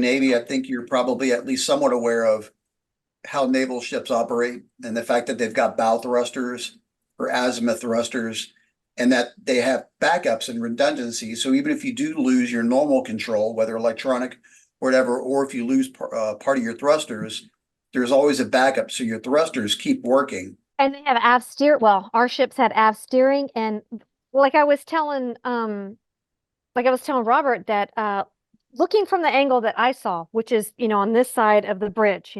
Navy, I think you're probably at least somewhat aware of how naval ships operate and the fact that they've got bow thrusters or azimuth thrusters and that they have backups and redundancy. So even if you do lose your normal control, whether electronic or whatever, or if you lose part of your thrusters, there's always a backup. So your thrusters keep working. And they have aft steer. Well, our ships had aft steering, and like I was telling, like I was telling Robert that looking from the angle that I saw, which is, on this side of the bridge,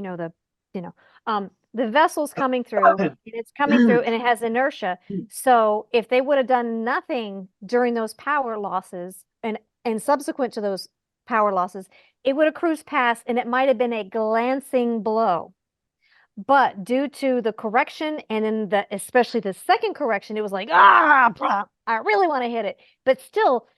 the vessel's coming through, and it's coming through and it has inertia. So if they would have done nothing during those power losses and subsequent to those power losses, it would have cruised past and it might have been a glancing blow. But due to the correction and then especially the second correction, it was like, I really want to hit it. But still,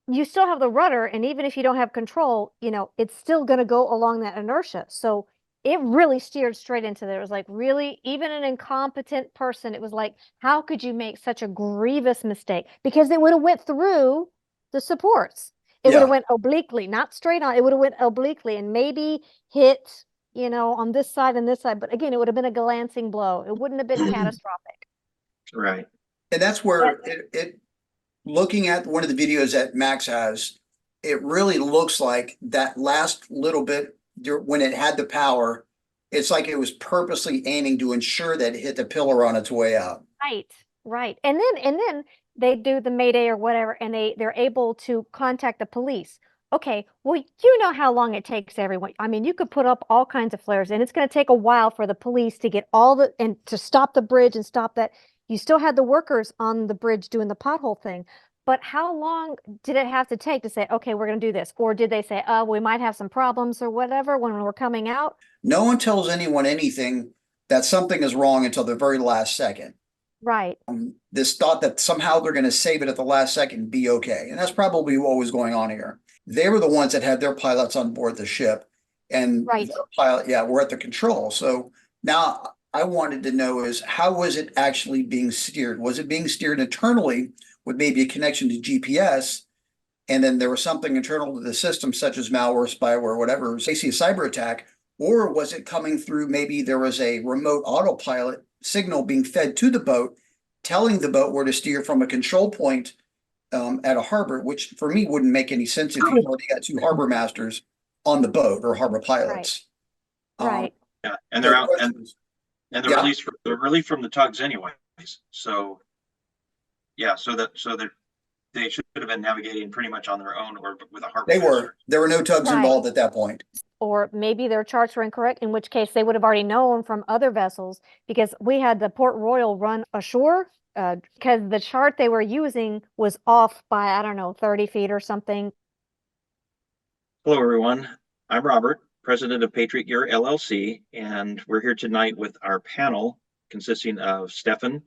you still have the rudder, and even if you don't have control, it's still going to go along that inertia. So it really steered straight into there. It was like, really, even an incompetent person, it was like, how could you make such a grievous mistake? Because it would have went through the supports. It would have Yeah. went obliquely, not straight on. It would have went obliquely and maybe hit, on this side and this side. But again, it would have been a glancing blow. It wouldn't have been catastrophic. Right. And that's where it looking at one of the videos that Max has, it really looks like that last little bit when it had the power, it's like it was purposely aiming to ensure that it hit the pillar on its way out. Right, right. And then they do the Mayday or whatever, and they're able to contact the police. Okay, well, you know how long it takes everyone. I mean, you could put up all kinds of flares, and it's going to take a while for the police to get and to stop the bridge and stop that. You still had the workers on the bridge doing the pothole thing. But how long did it have to take to say, okay, we're going to do this? Or did they say, oh, we might have some problems or whatever when we're coming out? No one tells anyone anything that something is wrong until the very last second. Right, This thought that somehow they're going to save it at the last second and be okay. And that's probably what was going on here. They were the ones that had their pilots on board the ship, and right. their pilot, yeah, were at the control. So now I wanted to know is how was it actually being steered? Was it being steered internally with maybe a connection to GPS? And then there was something internal to the system, such as malware, spyware, whatever, basically a cyber attack, or was it coming through? Maybe there was a remote autopilot signal being fed to the boat, telling the boat where to steer from a control point at a harbor, which for me wouldn't make any sense if you've already got two harbor masters on the boat or harbor Right, pilots. right. Yeah, and So they're the out question is, and yeah, they're relieved from the tugs anyways. So yeah, so that they should have been navigating pretty much on their own or with a harbor they master. were. There were no tugs Right. involved at that point. Or maybe their charts were incorrect, in which case they would have already known from other vessels because we had the Port Royal run ashore because the chart they were using was off by, I don't know, 30 feet or something. Hello, everyone. I'm Robert, president of Patriot Gear LLC, and we're here tonight with our panel consisting of Stefan,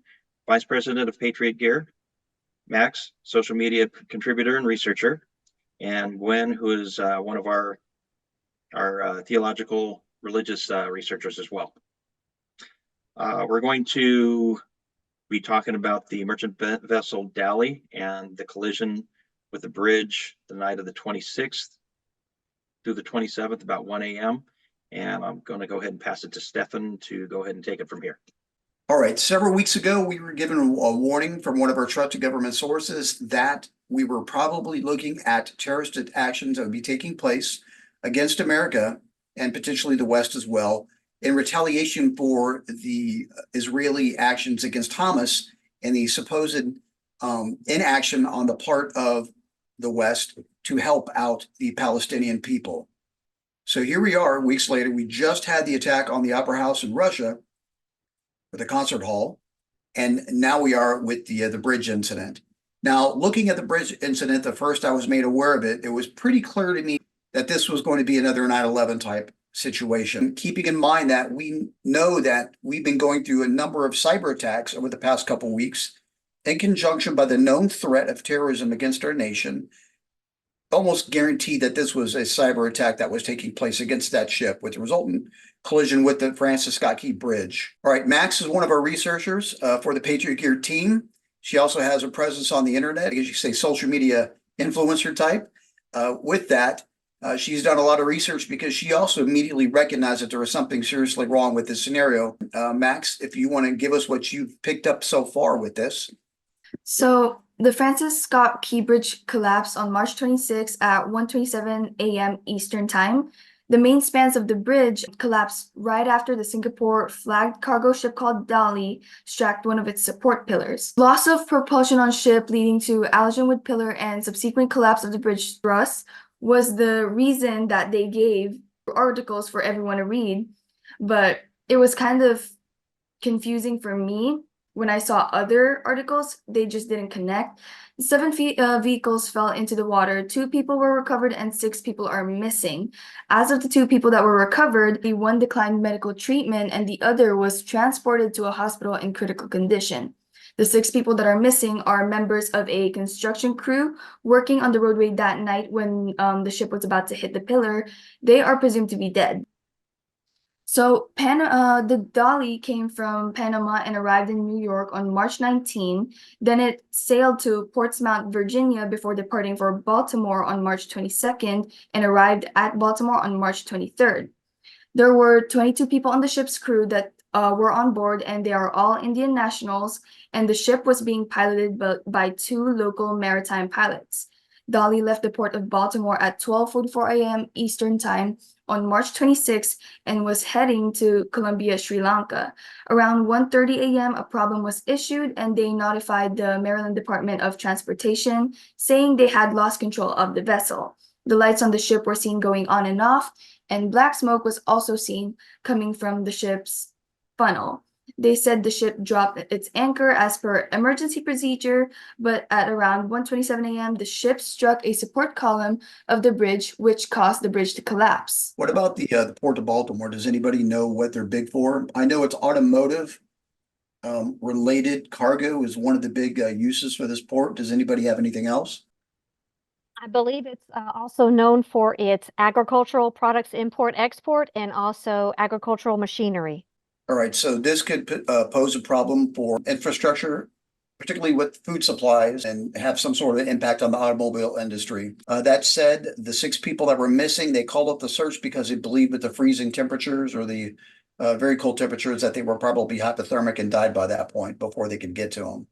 vice president of Patriot Gear, Max, social media contributor and researcher, and Gwen, who is one of our theological religious researchers as well. We're going to be talking about the merchant vessel Dali and the collision with the bridge the night of the 26th through the 27th, about 1 a.m. And I'm going to go ahead and pass it to Stefan to go ahead and take it from here. All right. Several weeks ago, we were given a warning from one of our trusted government sources that we were probably looking at terrorist actions that would be taking place against America and potentially the West as well, in retaliation for the Israeli actions against Hamas and the supposed inaction on the part of the West to help out the Palestinian people. So here we are, weeks later. We just had the attack on the Opera House in Russia, or the concert hall, and now we are with the bridge incident. Now, looking at the bridge incident, the first I was made aware of it, it was pretty clear to me that this was going to be another 9/11 type situation, keeping in mind that we know that we've been going through a number of cyber attacks over the past couple of weeks in conjunction by the known threat of terrorism against our nation. Almost guaranteed that this was a cyber attack that was taking place against that ship with the resultant collision with the Francis Scott Key Bridge. All right, Max is one of our researchers for the Patriot Gear team. She also has a presence on the internet, as you say, social media influencer type. With that, She's done a lot of research because she also immediately recognized that there was something seriously wrong with this scenario. Max, if you want to give us what you've picked up so far with this. So the Francis Scott Key Bridge collapsed on March 26 at 1:27 a.m. Eastern Time. The main spans of the bridge collapsed right after the Singapore flagged cargo ship called Dali struck one of its support pillars. Loss of propulsion on ship leading to allision with pillar and subsequent collapse of the bridge truss was the reason that they gave articles for everyone to read, but it was kind of confusing for me. When I saw other articles, they just didn't connect. 7 vehicles fell into the water. 2 people were recovered and 6 people are missing. As of the 2 people that were recovered, the one declined medical treatment and the other was transported to a hospital in critical condition. The 6 people that are missing are members of a construction crew working on the roadway that night when the ship was about to hit the pillar. They are presumed to be dead. So the Dali came from Panama and arrived in New York on March 19. Then it sailed to Portsmouth, Virginia before departing for Baltimore on March 22nd and arrived at Baltimore on March 23rd. There were 22 people on the ship's crew that were on board, and they are all Indian nationals, and the ship was being piloted by 2 local maritime pilots. Dali left the port of Baltimore at 12:44 a.m. Eastern Time on March 26 and was heading to Colombia, Sri Lanka. Around 1:30 a.m., a problem was issued, and they notified the Maryland Department of Transportation, saying they had lost control of the vessel. The lights on the ship were seen going on and off, and black smoke was also seen coming from the ship's funnel. They said the ship dropped its anchor as per emergency procedure, but at around 1:27 a.m., the ship struck a support column of the bridge, which caused the bridge to collapse. What about the Port of Baltimore? Does anybody know what they're big for? I know it's automotive related cargo is one of the big uses for this port. Does anybody have anything else? I believe it's also known for its agricultural products import export and also agricultural machinery. All right, so this could pose a problem for infrastructure, particularly with food supplies, and have some sort of impact on the automobile industry. That said, the 6 people that were missing, they called up the search because they believed with the freezing temperatures or the very cold temperatures that they were probably hypothermic and died by that point before they could get to them.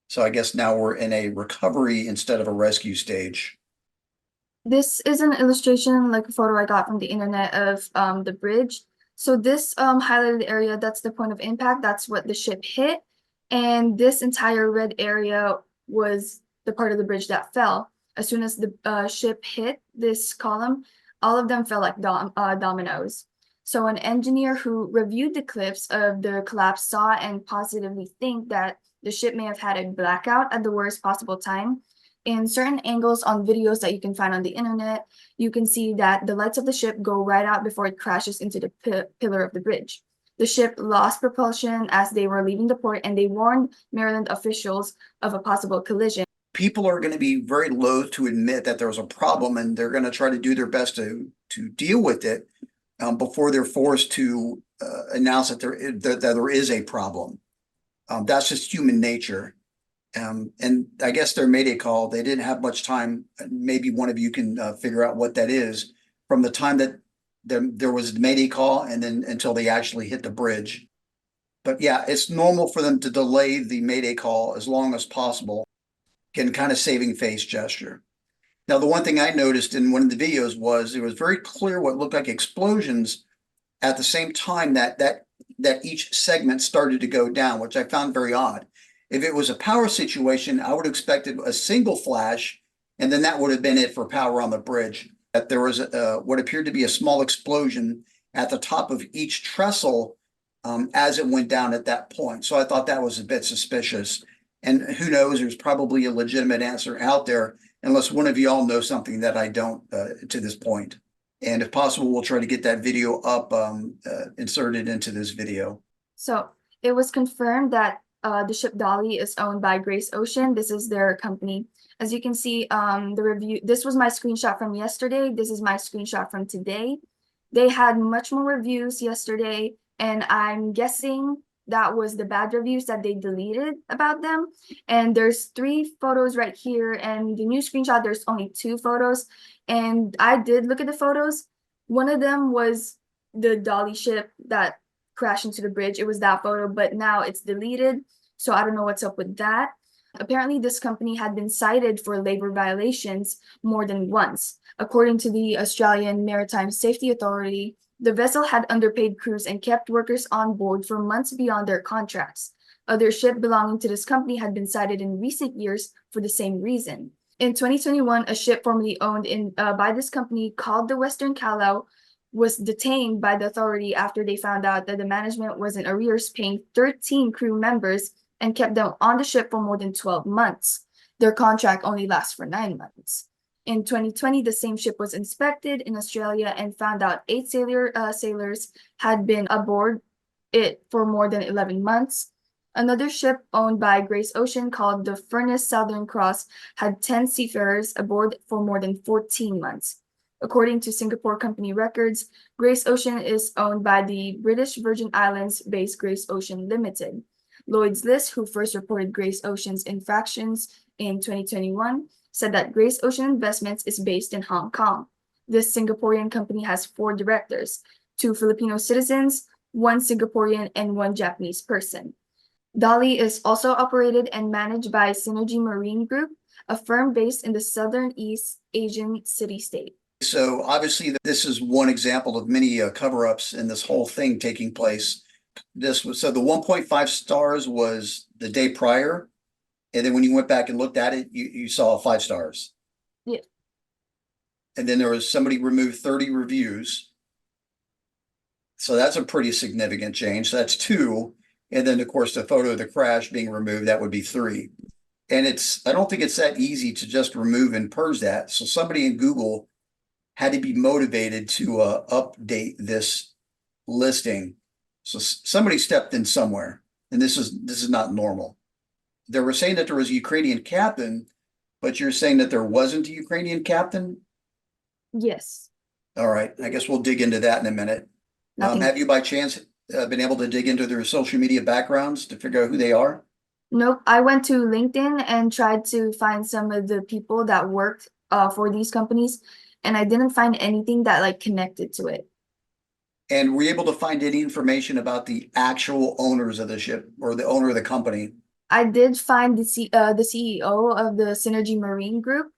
So I guess now we're in a recovery instead of a rescue stage. This is an illustration, like a photo I got from the internet of the bridge. So this highlighted area, that's the point of impact. That's what the ship hit. And this entire red area was the part of the bridge that fell. As soon as the ship hit this column, all of them fell like dominoes. So an engineer who reviewed the clips of the collapse saw and positively think that the ship may have had a blackout at the worst possible time. In certain angles on videos that you can find on the internet, you can see that the lights of the ship go right out before it crashes into the pillar of the bridge. The ship lost propulsion as they were leaving the port, and they warned Maryland officials of a possible collision. People are going to be very loath to admit that there was a problem, and they're going to try to do their best to deal with it before they're forced to announce that there is a problem. That's just human nature. And I guess their Mayday call, they didn't have much time. Maybe one of you can figure out what that is from the time that there was the Mayday call and then until they actually hit the bridge. But yeah, it's normal for them to delay the Mayday call as long as possible. Again, kind of saving face gesture. Now, the one thing I noticed in one of the videos was it was very clear what looked like explosions at the same time that each segment started to go down, which I found very odd. If it was a power situation, I would have expected a single flash, and then that would have been it for power on the bridge. That there was what appeared to be a small explosion at the top of each trestle as it went down at that point. So I thought that was a bit suspicious. And who knows, there's probably a legitimate answer out there, unless one of you all know something that I don't to this point. And if possible, we'll try to get that video up, inserted into this video. So it was confirmed that the ship Dali is owned by Grace Ocean. This is their company. As you can see, the review, this was my screenshot from yesterday. This is my screenshot from today. They had much more reviews yesterday, and I'm guessing that was the bad reviews that they deleted about them. And there's 3 photos right here, and the new screenshot, there's only 2 photos. And I did look at the photos. One of them was the Dali ship that crashed into the bridge. It was that photo, but now it's deleted. So I don't know what's up with that. Apparently, this company had been cited for labor violations more than once. According to the Australian Maritime Safety Authority, the vessel had underpaid crews and kept workers on board for months beyond their contracts. Other ships belonging to this company had been cited in recent years for the same reason. In 2021, a ship formerly owned by this company called the Western Callao was detained by the authority after they found out that the management was in arrears paying 13 crew members and kept them on the ship for more than 12 months. Their contract only lasts for 9 months. In 2020, the same ship was inspected in Australia and found out 8 sailors had been aboard it for more than 11 months. Another ship owned by Grace Ocean called the Furnace Southern Cross had 10 seafarers aboard for more than 14 months. According to Singapore company records, Grace Ocean is owned by the British Virgin Islands-based Grace Ocean Limited. Lloyd's List, who first reported Grace Ocean's infractions in 2021, said that Grace Ocean Investments is based in Hong Kong. This Singaporean company has 4 directors, 2 Filipino citizens, 1 Singaporean, and 1 Japanese person. Dali is also operated and managed by Synergy Marine Group, a firm based in the southern East Asian city-state. So obviously, this is one example of many cover-ups in this whole thing taking place. So the 1.5 stars was the day prior, and then when you went back and looked at it, you saw 5 stars. Yeah. And then there was somebody removed 30 reviews. So that's a pretty significant change. So that's 2. And then, of course, the photo of the crash being removed, that would be 3. And I don't think it's that easy to just remove and purge that. So somebody in Google had to be motivated to update this listing. So somebody stepped in somewhere, and this is not normal. They were saying that there was a Ukrainian captain, but you're saying that there wasn't a Ukrainian captain? Yes. All right, I guess we'll dig into that in a minute. Nothing. Have you by chance been able to dig into their social media backgrounds to figure out who they are? Nope. I went to LinkedIn and tried to find some of the people that worked for these companies, and I didn't find anything that like connected to it. And were you able to find any information about the actual owners of the ship or the owner of the company? I did find the CEO of the Synergy Marine Group.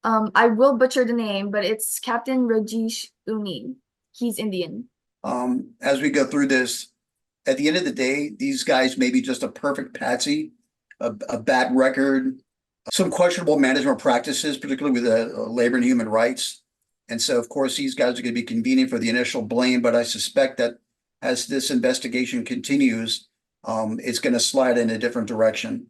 I will butcher the name, but it's Captain Rajesh Uni. He's Indian. As we go through this, at the end of the day, these guys may be just a perfect patsy, a bad record, some questionable management practices, particularly with labor and human rights. And so, of course, these guys are going to be convenient for the initial blame, but I suspect that as this investigation continues, it's going to slide in a different direction.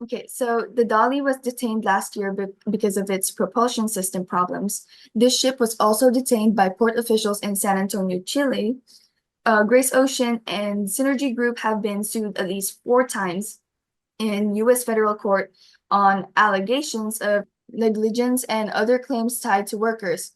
Okay, so the Dali was detained last year because of its propulsion system problems. This ship was also detained by port officials in San Antonio, Chile. Grace Ocean and Synergy Group have been sued at least 4 times in U.S. federal court on allegations of negligence and other claims tied to workers.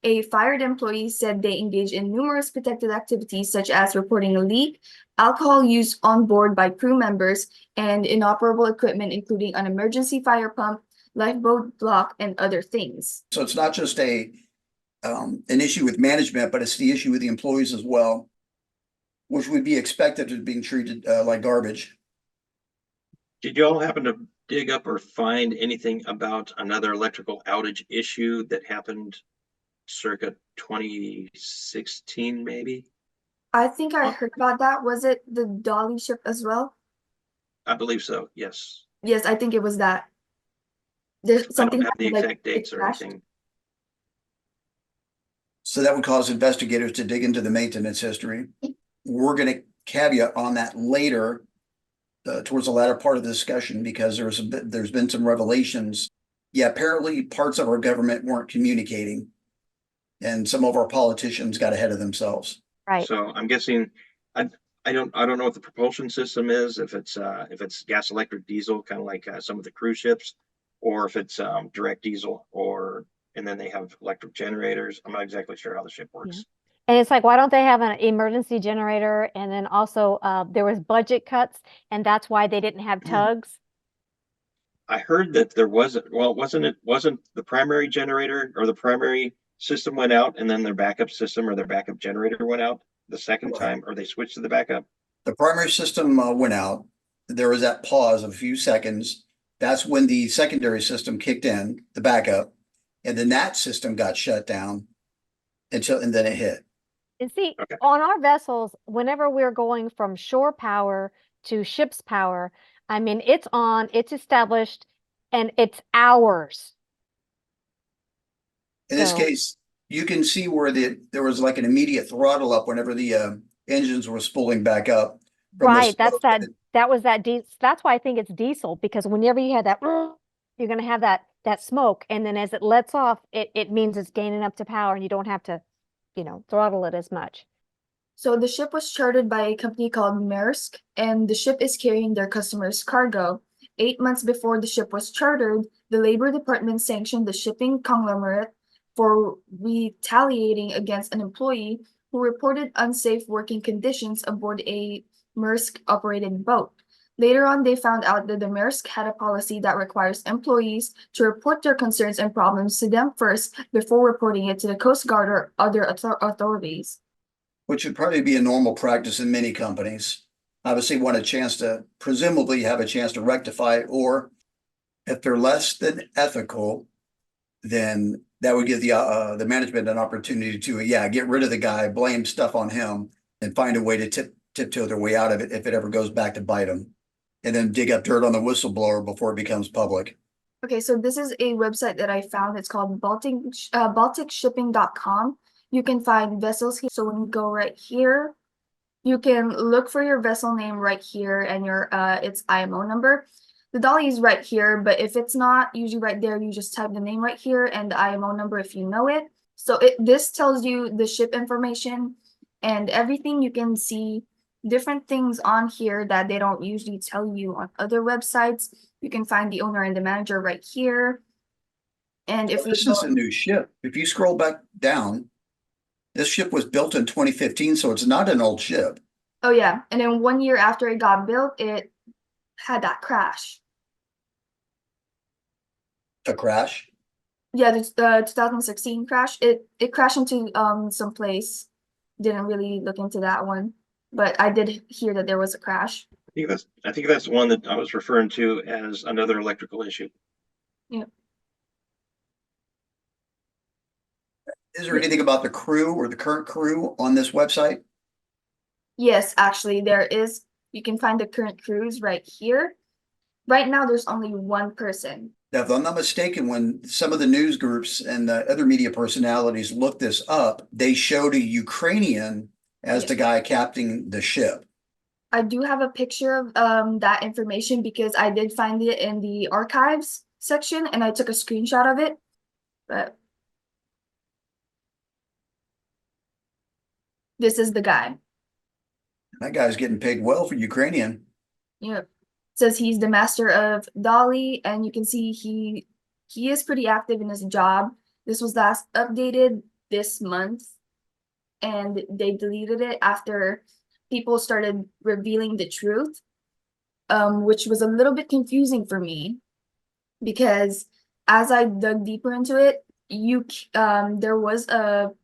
A fired employee said they engaged in numerous protected activities such as reporting a leak, alcohol use on board by crew members, and inoperable equipment including an emergency fire pump, lifeboat block, and other things. So it's not just an issue with management, but it's the issue with the employees as well, which would be expected of being treated like garbage. Did you all happen to dig up or find anything about another electrical outage issue that happened circa 2016, maybe? I think I heard about that. Was it the Dali ship as well? I believe so, yes. Yes, I think it was that. There's I something don't have the like exact dates it or crashed. anything. So that would cause investigators to dig into the maintenance history. We're going to caveat on that later towards the latter part of the discussion because there's been some revelations. Yeah, apparently parts of our government weren't communicating, and some of our politicians got ahead of themselves. Right. So I'm guessing, I don't know what the propulsion system is, if it's gas, electric, diesel, kind of like some of the cruise ships, or if it's direct diesel, and then they have electric generators. I'm not exactly sure how the ship works. And it's like, why don't they have an emergency generator? And then also, there was budget cuts, and that's why they didn't have tugs. I heard that there wasn't, well, wasn't the primary generator or the primary system went out and then their backup system or their backup generator went out the second Right. time, or they switched to the backup? The primary system went out. There was that pause of a few seconds. That's when the secondary system kicked in, the backup, and then that system got shut down and then it hit. And see, Okay. on our vessels, whenever we're going from shore power to ship's power, I mean, it's on, it's established, and it's hours. In this So- case, you can see where there was like an immediate throttle up whenever the engines were spooling back up. from the Right, that's smoke. that was that that's why I think it's diesel, because whenever you have that, you're gonna have that smoke, and then as it lets off, it means it's gaining up to power, and you don't have to, throttle it as much. So the ship was chartered by a company called Maersk, and the ship is carrying their customers' cargo. 8 months before the ship was chartered, the Labor Department sanctioned the shipping conglomerate for retaliating against an employee who reported unsafe working conditions aboard a Maersk-operated boat. Later on, they found out that the Maersk had a policy that requires employees to report their concerns and problems to them first before reporting it to the Coast Guard or other authorities. Which would probably be a normal practice in many companies. Obviously want a chance to, presumably have a chance to rectify it, or if they're less than ethical, then that would give the management an opportunity to, get rid of the guy, blame stuff on him, and find a way to tiptoe their way out of it if it ever goes back to bite them. And then dig up dirt on the whistleblower before it becomes public. Okay, so this is a website that I found. It's called balticshipping.com. You can find vessels here. So when you go right here, you can look for your vessel name right here and your its IMO number. The Dali is right here, but if it's not usually right there, you just type the name right here and the IMO number if you know it. So this tells you the ship information and everything. You can see different things on here that they don't usually tell you on other websites. You can find the owner and the manager right here. And if This is a new ship. If you scroll back down, this ship was built in 2015, so it's not an old ship. Oh yeah, and then 1 year after it got built, it had that crash. A crash. Yeah, the 2016 crash. It crashed into some place. Didn't really look into that one, but I did hear that there was a crash. I think that's the one that I was referring to as another electrical issue. Yeah. Is there anything about the crew or the current crew on this website? Yes, actually, there is. You can find the current crews right here. Right now, there's only one person. Now, if I'm not mistaken, when some of the news groups and the other media personalities looked this up, they showed a Ukrainian as the guy captaining the ship. I do have a picture of that information because I did find it in the archives section and I took a screenshot of it. But this is the guy. That guy's getting paid well for Ukrainian. Yeah. Says he's the master of Dali, and you can see he is pretty active in his job. This was last updated this month, and they deleted it after people started revealing the truth, which was a little bit confusing for me because as I dug deeper into it, there was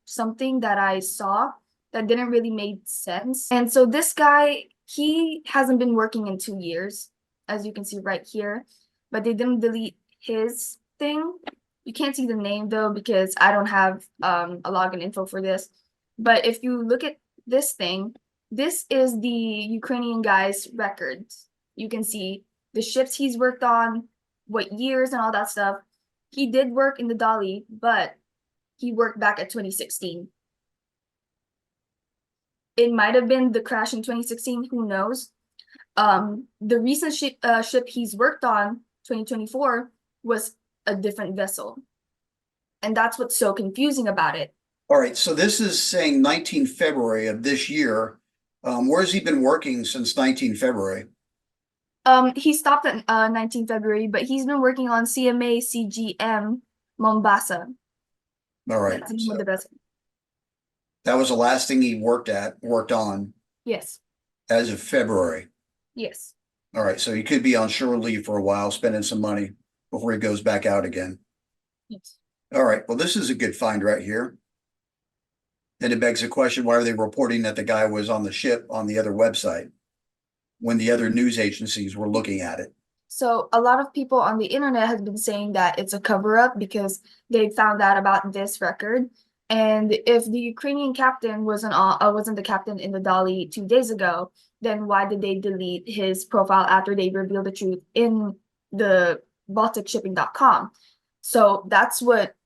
something that I saw that didn't really make sense. And so this guy, he hasn't been working in 2 years, as you can see right here, but they didn't delete his thing. You can't see the name though because I don't have a login info for this. But if you look at this thing, this is the Ukrainian guy's records. You can see the ships he's worked on, what years and all that stuff. He did work in the Dali, but he worked back at 2016. It might have been the crash in 2016, who knows? The recent ship he's worked on, 2024, was a different vessel. And that's what's so confusing about it. All right, so this is saying 19 February of this year. Where has he been working since 19 February? He stopped at 19 February, but he's been working on CMA CGM Mombasa. All right. That's the name of the vessel. That was the last thing he worked on Yes, as of February. yes. All right, so he could be on shore leave for a while, spending some money before he goes back out again. Yes. All right, well, this is a good find right here. Then it begs the question, why are they reporting that the guy was on the ship on the other website when the other news agencies were looking at it? So a lot of people on the internet have been saying that it's a cover-up because they found out about this record. And if the Ukrainian captain wasn't the captain in the Dali 2 days ago, then why did they delete his profile after they revealed the truth in the BalticShipping.com? So that's what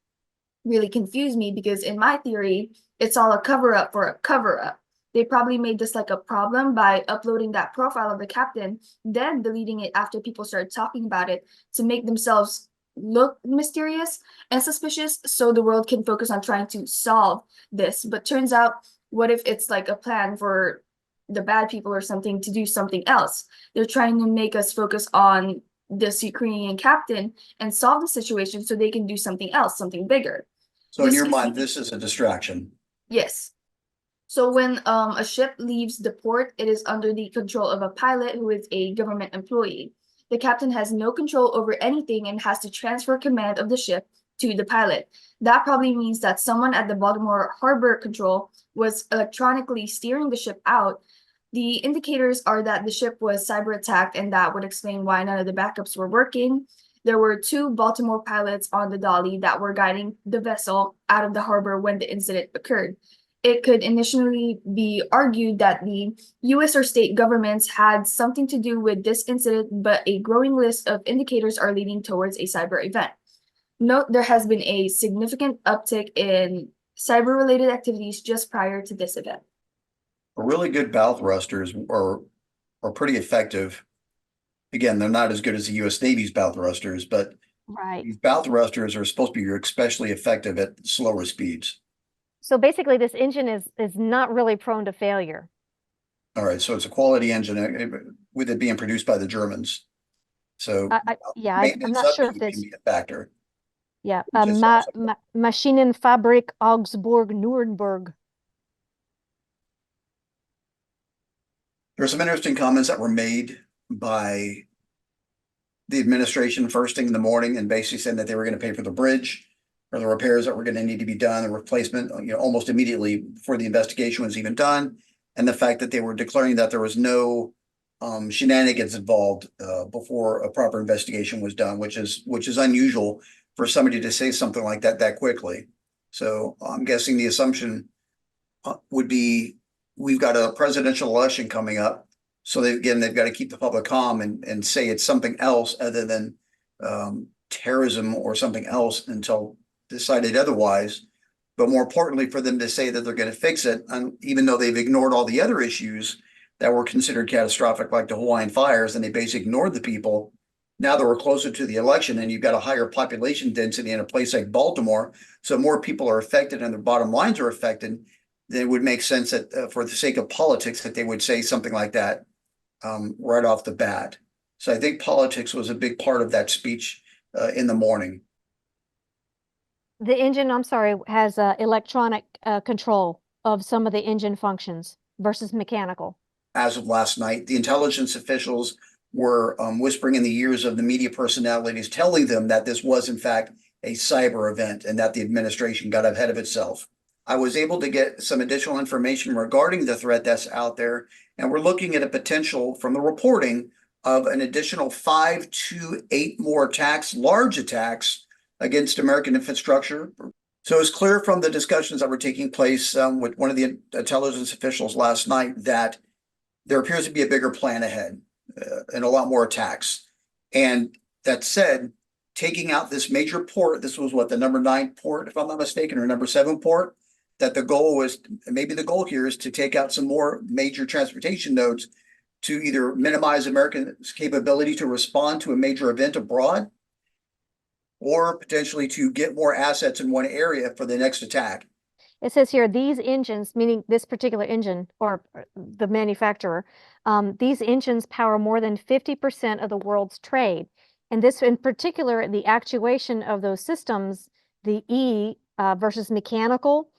really confused me, because in my theory, it's all a cover-up for a cover-up. They probably made this like a problem by uploading that profile of the captain, then deleting it after people started talking about it to make themselves look mysterious and suspicious so the world can focus on trying to solve this. But turns out, what if it's like a plan for the bad people or something to do something else? They're trying to make us focus on this Ukrainian captain and solve the situation so they can do something else, something bigger. So in This your is- mind, this is a distraction. Yes. So when a ship leaves the port, it is under the control of a pilot who is a government employee. The captain has no control over anything and has to transfer command of the ship to the pilot. That probably means that someone at the Baltimore Harbor Control was electronically steering the ship out. The indicators are that the ship was cyber attacked, and that would explain why none of the backups were working. There were 2 Baltimore pilots on the Dali that were guiding the vessel out of the harbor when the incident occurred. It could initially be argued that the US or state governments had something to do with this incident, but a growing list of indicators are leading towards a cyber event. Note there has been a significant uptick in cyber-related activities just prior to this event. Really good bow thrusters are pretty effective. Again, they're not as good as the US Navy's bow thrusters, but Right. these bow thrusters are supposed to be especially effective at slower speeds. So basically, this engine is not really prone to failure. All right, so it's a quality engine with it being produced by the Germans. So Yeah, I'm maintenance not sure if upkeep it's, can be a factor. yeah, Just also- Maschinenfabrik Augsburg Nuremberg. There's some interesting comments that were made by the administration first thing in the morning and basically saying that they were going to pay for the bridge or the repairs that were going to need to be done, the replacement, almost immediately before the investigation was even done. And the fact that they were declaring that there was no shenanigans involved before a proper investigation was done, which is unusual for somebody to say something like that quickly. So I'm guessing the assumption would be we've got a presidential election coming up. So they've got to keep the public calm and say it's something else other than terrorism or something else until decided otherwise. But more importantly, for them to say that they're going to fix it, even though they've ignored all the other issues that were considered catastrophic, like the Hawaiian fires, and they basically ignored the people. Now that we're closer to the election and you've got a higher population density in a place like Baltimore, so more people are affected and their bottom lines are affected, then it would make sense that for the sake of politics that they would say something like that right off the bat. So I think politics was a big part of that speech in the morning. The engine, I'm sorry, has electronic control of some of the engine functions versus mechanical. As of last night, the intelligence officials were whispering in the ears of the media personalities, telling them that this was in fact a cyber event and that the administration got ahead of itself. I was able to get some additional information regarding the threat that's out there, and we're looking at a potential from the reporting of an additional 5 to 8 more attacks, large attacks against American infrastructure. So it's clear from the discussions that were taking place with one of the intelligence officials last night that there appears to be a bigger plan ahead and a lot more attacks. And that said, taking out this major port, this was what, the number 9 port, if I'm not mistaken, or number 7 port, that the goal was, maybe the goal here is to take out some more major transportation nodes to either minimize America's capability to respond to a major event abroad, or potentially to get more assets in one area for the next attack. It says here, these engines, meaning this particular engine or the manufacturer, these engines power more than 50% of the world's trade. And this in particular, the actuation of those systems, the E versus mechanical,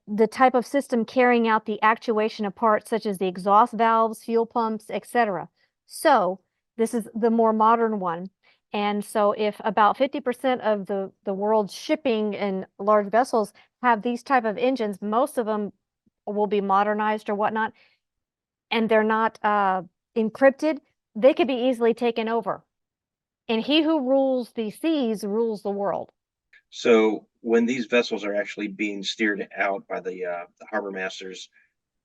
the type of system carrying out the actuation of parts such as the exhaust valves, fuel pumps, etc. So this is the more modern one. And so if about 50% of the world's shipping and large vessels have these type of engines, most of them will be modernized or whatnot, and they're not encrypted, they could be easily taken over. And he who rules the seas rules the world. So when these vessels are actually being steered out by the harbor masters,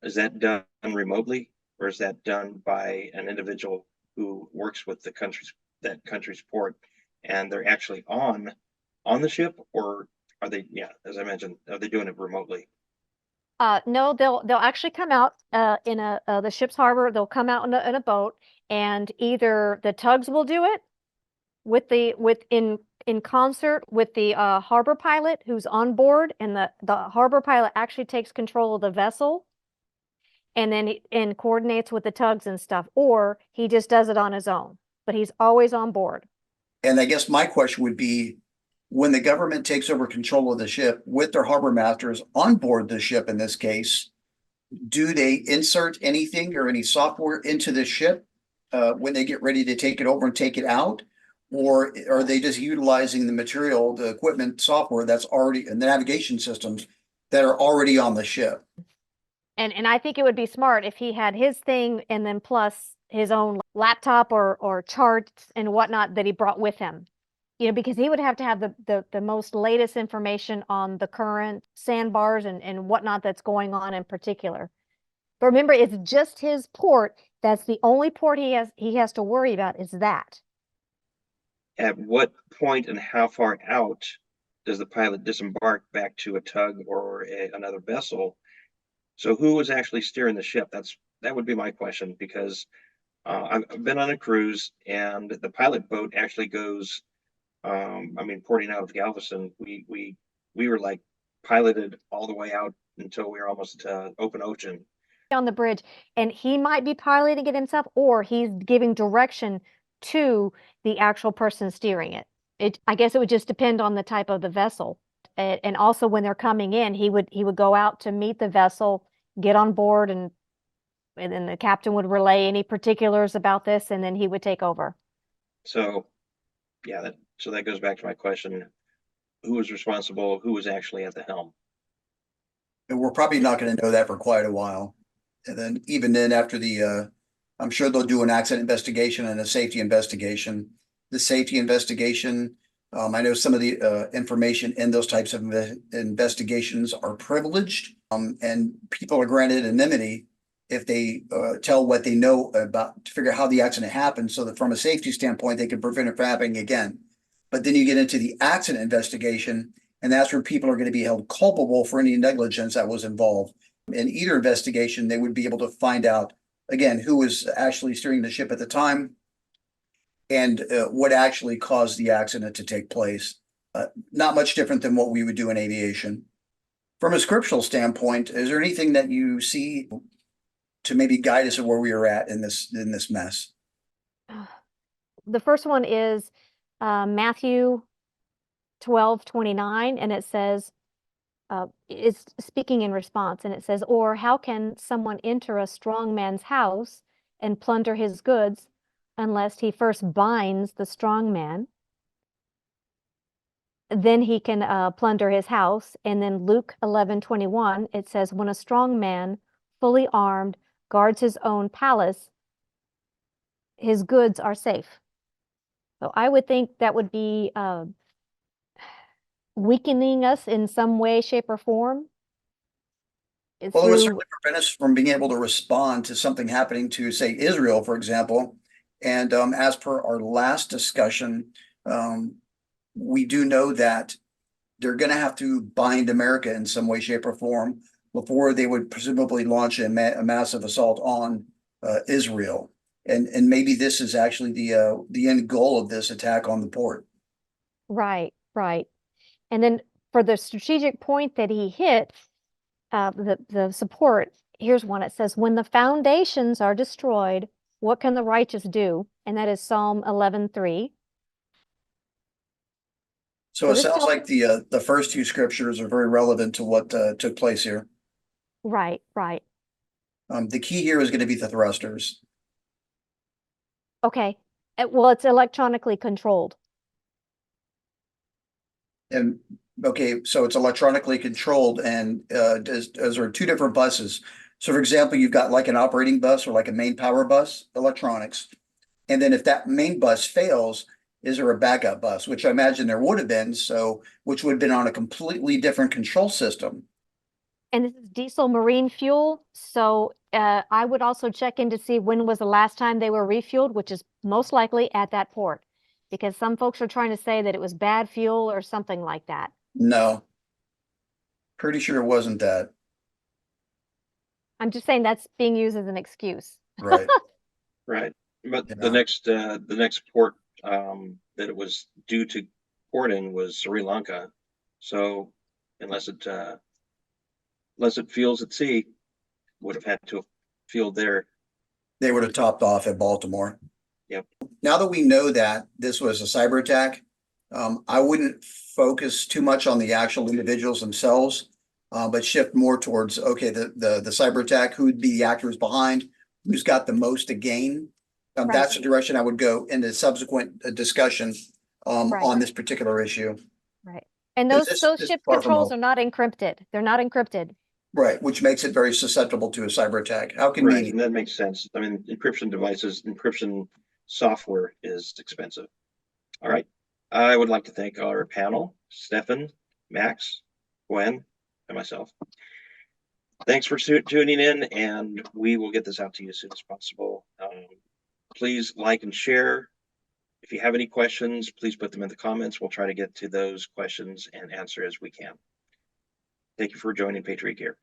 is that done remotely, or is that done by an individual who works with that country's port, and they're actually on the ship, or are they, yeah, as I mentioned, are they doing it remotely? No, they'll actually come out in the ship's harbor. They'll come out in a boat, and either the tugs will do it in concert with the harbor pilot who's on board, and the harbor pilot actually takes control of the vessel, and then and coordinates with the tugs and stuff, or he just does it on his own. But he's always on board. And I guess my question would be, when the government takes over control of the ship with their harbor masters on board the ship in this case, do they insert anything or any software into the ship when they get ready to take it over and take it out? Or are they just utilizing the material, the equipment, software that's already, and the navigation systems that are already on the ship? And I think it would be smart if he had his thing and then plus his own laptop or charts and whatnot that he brought with him. You know, because he would have to have the most latest information on the current sandbars and whatnot that's going on in particular. But remember, it's just his port. That's the only port he has to worry about is that. At what point and how far out does the pilot disembark back to a tug or another vessel? So who was actually steering the ship? That would be my question, because I've been on a cruise and the pilot boat actually goes. I mean, porting out of Galveston, we were like piloted all the way out until we were almost open ocean. On the bridge, and he might be piloting it himself, or he's giving direction to the actual person steering it. I guess it would just depend on the type of the vessel. And also when they're coming in, he would go out to meet the vessel, get on board, and then the captain would relay any particulars about this, and then he would take over. So, yeah, so that goes back to my question: who was responsible? Who was actually at the helm? And we're probably not going to know that for quite a while. And then even then after I'm sure they'll do an accident investigation and a safety investigation. The safety investigation, I know some of the information in those types of investigations are privileged, and people are granted anonymity if they tell what they know about to figure out how the accident happened, so that from a safety standpoint, they can prevent it from happening again. But then you get into the accident investigation, and that's where people are going to be held culpable for any negligence that was involved. In either investigation, they would be able to find out, again, who was actually steering the ship at the time and what actually caused the accident to take place. Not much different than what we would do in aviation. From a scriptural standpoint, is there anything that you see to maybe guide us of where we are at in this mess? The first one is Matthew 12:29, and it says, it's speaking in response, and it says, or how can someone enter a strong man's house and plunder his goods unless he first binds the strong man? Then he can plunder his house. And then Luke 11:21, it says, when a strong man, fully armed, guards his own palace, his goods are safe. So I would think that would be weakening us in some way, shape, or form. Well, it would certainly prevent us from being able to respond to something happening to, say, Israel, for example. And as per our last discussion, we do know that they're going to have to bind America in some way, shape, or form before they would presumably launch a massive assault on Israel. And maybe this is actually the end goal of this attack on the port. Right, right. And then for the strategic point that he hit, the support, here's one. It says, when the foundations are destroyed, what can the righteous do? And that is Psalm 11:3. So So it this sounds tells like the first two scriptures are very relevant to what took place here. right, right. The key here is going to be the thrusters. Okay. Well, it's electronically controlled. And okay, so it's electronically controlled, and those are two different buses. So for example, you've got like an operating bus or like a main power bus, electronics. And then if that main bus fails, is there a backup bus? Which I imagine there would have been, so which would have been on a completely different control system. And this is diesel marine fuel. So I would also check in to see when was the last time they were refueled, which is most likely at that port. Because some folks are trying to say that it was bad fuel or something like that. No, pretty sure it wasn't that. I'm just saying that's being used as an excuse. Right. Right. But Yeah. the next port that it was due to port in was Sri Lanka. So unless it fuels at sea, would have had to have fueled there. They would have topped off at Baltimore. Yep. Now that we know that this was a cyber attack, I wouldn't focus too much on the actual individuals themselves, but shift more towards, okay, the cyber attack, who'd be the actors behind, who's got the most to gain. Right. That's the direction I would go in the subsequent discussion Right. on this particular issue. Right. And Because those this ship far from controls over. are not encrypted. They're not encrypted. Right, which makes it very susceptible to a cyber attack. How Right, convenient. and that makes sense. I mean, encryption software is expensive. All right. I would like to thank our panel, Stefan, Max, Gwen, and myself. Thanks for tuning in, and we will get this out to you as soon as possible. Please like and share. If you have any questions, please put them in the comments. We'll try to get to those questions and answer as we can. Thank you for joining Patriot Gear.